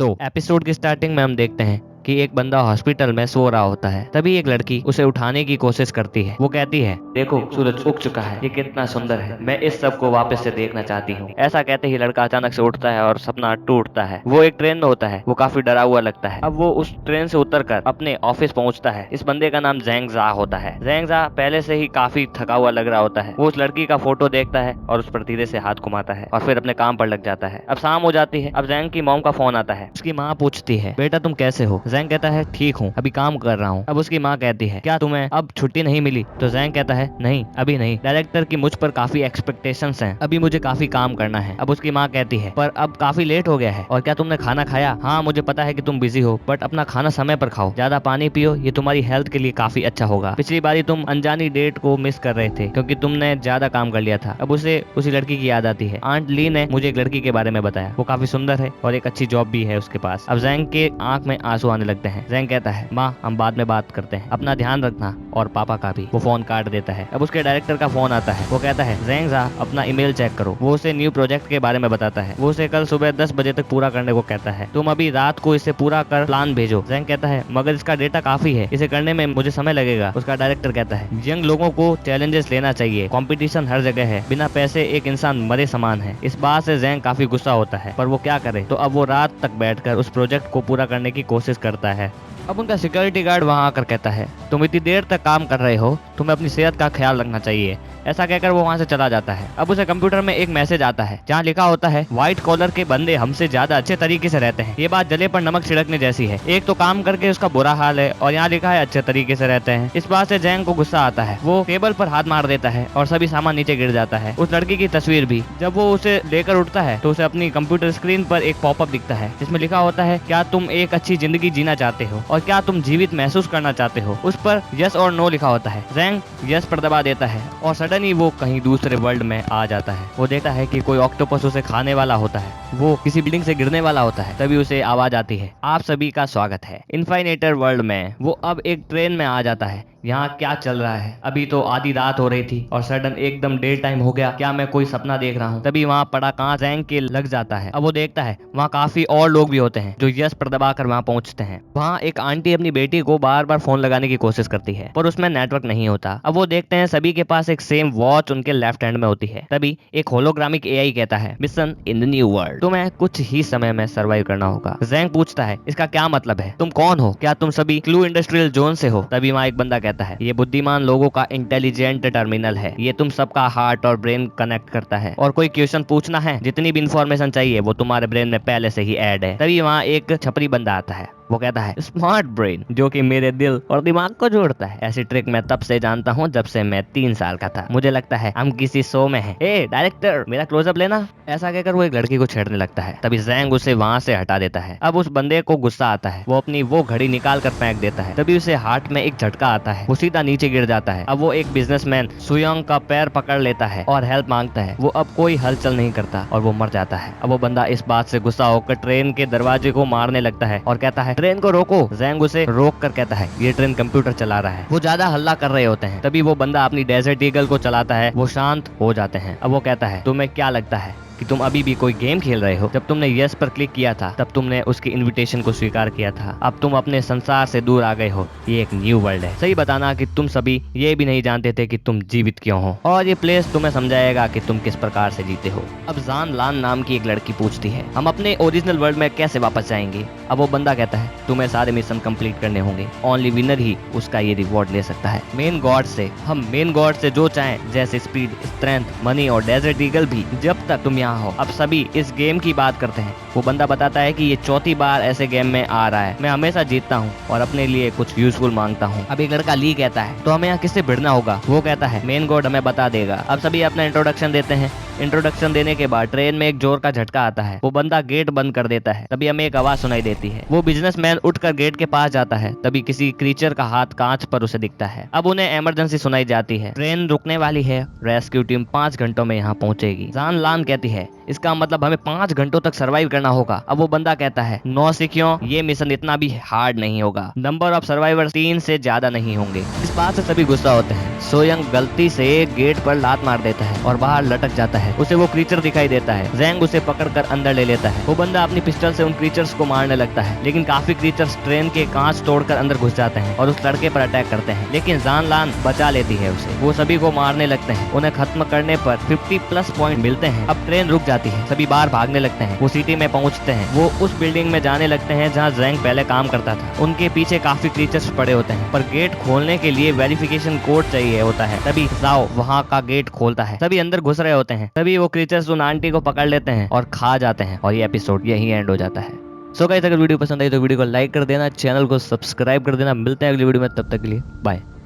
Episode की starting में हम देखते हैं कि एक बंदा हॉस्पिटल में सो रहा होता है। तभी एक लड़की उसे उठाने की कोशिश करती है। वो कहती है, देखो सूरज उग चुका है, ये कितना सुंदर है, मैं इस सब को वापस से देखना चाहती हूँ। ऐसा कहते ही लड़का अचानक से उठता है और सपना टूटता है। वो एक ट्रेन में होता है। वो काफी डरा हुआ लगता है। अब वो उस ट्रेन से उतरकर अपने ऑफिस पहुंचता है। इस बंदे का नाम ज़ैंग ज़ा होता है। ज़ैंग ज़ा पहले से ही काफी थका हुआ लग रहा होता है। वो उस लड़की का फोटो देखता है और उस पर धीरे से हाथ घुमाता है और फिर अपने काम पर लग जाता है। अब शाम हो जाती है। अब ज़ैंग की मॉम का फोन आता है। उसकी माँ पूछती है, बेटा तुम कैसे हो? ज़ैंग कहता है, ठीक हूँ, अभी काम कर रहा हूँ। अब उसकी माँ कहती है, क्या तुम्हें अब छुट्टी नहीं मिली? तो ज़ैंग कहता है, नहीं अभी नहीं, डायरेक्टर की मुझ पर काफी एक्सपेक्टेशंस हैं, अभी मुझे काफी काम करना है। अब उसकी माँ कहती है, पर अब काफी लेट हो गया है, और क्या तुमने खाना खाया? हाँ मुझे पता है कि तुम बिजी हो, बट अपना खाना समय पर खाओ, ज्यादा पानी पियो, ये तुम्हारी हेल्थ के लिए काफी अच्छा होगा। पिछली बारी तुम अनजानी डेट को मिस कर रहे थे क्योंकि तुमने ज्यादा काम कर लिया था। अब उसे उसी लड़की की याद आती है। आंट ली ने मुझे एक लड़की के बारे में बताया, वो काफी सुंदर है और एक अच्छी जॉब भी है उसके पास। अब ज़ैंग के आंख में आंसू आने लगते हैं। ज़ैंग कहता है, माँ हम बाद में बात करते हैं, अपना ध्यान रखना और पापा का भी। वो फोन काट देता है। अब उसके डायरेक्टर का फोन आता है। वो कहता है, ज़ैंग ज़ा अपना ईमेल चेक करो। वो उसे न्यू प्रोजेक्ट के बारे में बताता है। वो उसे कल सुबह 10 बजे तक पूरा करने को कहता है। तुम अभी रात को इसे पूरा कर प्लान भेजो। ज़ैंग कहता है, मगर इसका डेटा काफी है, इसे करने में मुझे समय लगेगा। उसका डायरेक्टर कहता है, यंग लोगों को चैलेंजेस लेना चाहिए, कंपटीशन हर जगह है, बिना पैसे एक इंसान मरे समान है। इस बात से ज़ैंग काफी गुस्सा होता है, पर वो क्या करे। तो अब वो रात तक बैठकर उस प्रोजेक्ट को पूरा करने की कोशिश करता है। अब उनका सिक्योरिटी गार्ड वहां आकर कहता है, तुम इतनी देर तक काम कर रहे हो, तुम्हें अपनी सेहत का ख्याल रखना चाहिए। ऐसा कहकर वो वहां से चला जाता है। अब उसे कंप्यूटर में एक मैसेज आता है जहाँ लिखा होता है, व्हाइट कॉलर के बंदे हमसे ज्यादा अच्छे तरीके से रहते हैं। ये बात जले पर नमक छिड़कने जैसी है। एक तो काम करके उसका बुरा हाल है और यहाँ लिखा है अच्छे तरीके से रहते हैं। इस बात से ज़ैंग को गुस्सा आता है। वो टेबल पर हाथ मार देता है और सभी सामान नीचे गिर जाता है, उस लड़की की तस्वीर भी। जब वो उसे लेकर उठता है तो उसे अपनी कंप्यूटर स्क्रीन पर एक पॉपअप दिखता है जिसमें लिखा होता है, क्या तुम एक अच्छी जिंदगी जीना चाहते हो और क्या तुम जीवित महसूस करना चाहते हो? उस पर यस और नो लिखा होता है। ज़ैंग यस पर दबा देता है और सडन ही वो कहीं दूसरे वर्ल्ड में आ जाता है। वो देखता है कि कोई ऑक्टोपस उसे खाने वाला होता है, वो किसी बिल्डिंग से गिरने वाला होता है। तभी उसे आवाज आती है, आप सभी का स्वागत है इन्फाइनेटर वर्ल्ड में। वो अब एक ट्रेन में आ जाता है। यहाँ क्या चल रहा है? अभी तो आधी रात हो रही थी और सडन एकदम डे टाइम हो गया। क्या मैं कोई सपना देख रहा हूँ? तभी वहाँ पड़ा कांच ज़ैंग के लग जाता है। अब वो देखता है वहाँ काफी और लोग भी होते हैं जो यस पर दबाकर वहाँ पहुँचते हैं। वहाँ एक आंटी अपनी बेटी को बार बार फोन लगाने की कोशिश करती है पर उसमें नेटवर्क नहीं होता। अब वो देखते हैं सभी के पास एक सेम वॉच उनके लेफ्ट हैंड में होती है। तभी एक होलोग्रामिक एआई कहता है, mission in the new world, तुम्हें कुछ ही समय में सर्वाइव करना होगा। ज़ैंग पूछता है, इसका क्या मतलब है? तुम कौन हो? क्या तुम सभी क्लू इंडस्ट्रियल जोन से हो? तभी वहाँ एक बंदा कहता है, ये बुद्धिमान लोगों का इंटेलिजेंट टर्मिनल है, ये तुम सबका हार्ट और ब्रेन कनेक्ट करता है, और कोई क्वेश्चन पूछना है, जितनी भी इंफॉर्मेशन चाहिए वो तुम्हारे ब्रेन में पहले से ही ऐड है। तभी वहाँ एक छपरी बंदा आता है। वो कहता है, स्मार्ट ब्रेन, जो कि मेरे दिल और दिमाग को जोड़ता है। ऐसी ट्रिक मैं तब से जानता हूँ जब से मैं 3 साल का था। मुझे लगता है हम किसी शो में हैं। ए डायरेक्टर, मेरा क्लोजअप लेना। ऐसा कहकर वो एक लड़की को छेड़ने लगता है। तभी ज़ैंग उसे वहाँ से हटा देता है। अब उस बंदे को गुस्सा आता है। वो अपनी वो घड़ी निकाल कर फेंक देता है। तभी उसे हार्ट में एक झटका आता है। वो सीधा नीचे गिर जाता है। अब वो एक बिजनेसमैन सुयोंग का पैर पकड़ लेता है और हेल्प मांगता है। वो अब कोई हलचल नहीं करता और वो मर जाता है। अब वो बंदा इस बात से गुस्सा होकर ट्रेन के दरवाजे को मारने लगता है और कहता है, ट्रेन को रोको। ज़ैंग उसे रोक कर कहता है, ये ट्रेन कंप्यूटर चला रहा है। वो ज्यादा हल्ला कर रहे होते हैं। तभी वो बंदा अपनी डेजर्ट ईगल को चलाता है। वो शांत हो जाते हैं। अब वो कहता है, तुम्हें क्या लगता है कि तुम अभी भी कोई गेम खेल रहे हो? जब तुमने यस पर क्लिक किया था तब तुमने उसकी इनविटेशन को स्वीकार किया था। अब तुम अपने संसार से दूर आ गए हो। ये एक न्यू वर्ल्ड है। सही बताना कि तुम सभी ये भी नहीं जानते थे कि तुम जीवित क्यों हो, और ये प्लेस तुम्हें समझाएगा कि तुम किस प्रकार से जीते हो। अब जान लान नाम की एक लड़की पूछती है, हम अपने ओरिजिनल वर्ल्ड में कैसे वापस जाएंगे? अब वो बंदा कहता है, तुम्हें सारे मिशन कंप्लीट करने होंगे, ओनली विनर ही उसका ये रिवॉर्ड ले सकता है। मेन गॉड से, हम मेन गॉड से जो चाहें, जैसे स्पीड, स्ट्रेंथ, मनी और डेजर्ट ईगल भी, जब तक तुम यहाँ हो। अब सभी इस गेम की बात करते हैं। वो बंदा बताता है कि ये 4थी बार ऐसे गेम में आ रहा है। मैं हमेशा जीतता हूँ और अपने लिए कुछ यूजफुल मांगता हूँ। अब एक लड़का ली कहता है, तो हमें यहाँ किससे भिड़ना होगा? वो कहता है, मेन गॉड हमें बता देगा। अब सभी अपना इंट्रोडक्शन देते हैं। इंट्रोडक्शन देने के बाद ट्रेन में एक जोर का झटका आता है। वो बंदा गेट बंद कर देता है। तभी हमें एक आवाज सुनाई देती है। वो बिजनेसमैन उठकर गेट के पास जाता है। तभी किसी क्रीचर का हाथ कांच पर उसे दिखता है। अब उन्हें इमरजेंसी सुनाई जाती है, ट्रेन रुकने वाली है, रेस्क्यू टीम 5 घंटों में यहाँ पहुंचेगी। जान लान कहती है, इसका मतलब हमें 5 घंटों तक सरवाइव करना होगा। अब वो बंदा कहता है, 9 से क्यों, ये मिशन इतना भी हार्ड नहीं होगा, नंबर ऑफ सर्वाइवर्स 3 से ज्यादा नहीं होंगे। इस बात से सभी गुस्सा होते हैं। सोयंग गलती से गेट पर लात मार देता है और बाहर लटक जाता है। उसे वो क्रीचर दिखाई देता है। जैंग उसे पकड़कर अंदर ले लेता है। वो बंदा अपनी पिस्टल से उन क्रीचर्स को मारने लगता है, लेकिन काफी क्रीचर्स ट्रेन के कांच तोड़कर अंदर घुस जाते हैं और उस लड़के पर अटैक करते हैं, लेकिन जान लान बचा लेती है उसे। वो सभी को मारने लगते हैं। उन्हें खत्म करने पर 50+ पॉइंट मिलते हैं। अब ट्रेन रुक जाती है। सभी बाहर भागने लगते हैं। वो सिटी में पहुंचते हैं। वो उस बिल्डिंग में जाने लगते हैं जहाँ जैंग पहले काम करता था। उनके पीछे काफी क्रीचर्स पड़े होते हैं, पर गेट खोलने के लिए वेरिफिकेशन कोड चाहिए होता है। तभी जाओ वहाँ का गेट खोलता है। सभी अंदर घुस रहे होते हैं। तभी वो क्रीचर्स उन आंटी को पकड़ लेते हैं और खा जाते हैं और ये एपिसोड यही एंड हो जाता है। सो गाइस, अगर वीडियो पसंद आई तो वीडियो को लाइक कर देना, चैनल को सब्सक्राइब कर देना। मिलते हैं अगली वीडियो में, तब तक के लिए बाय।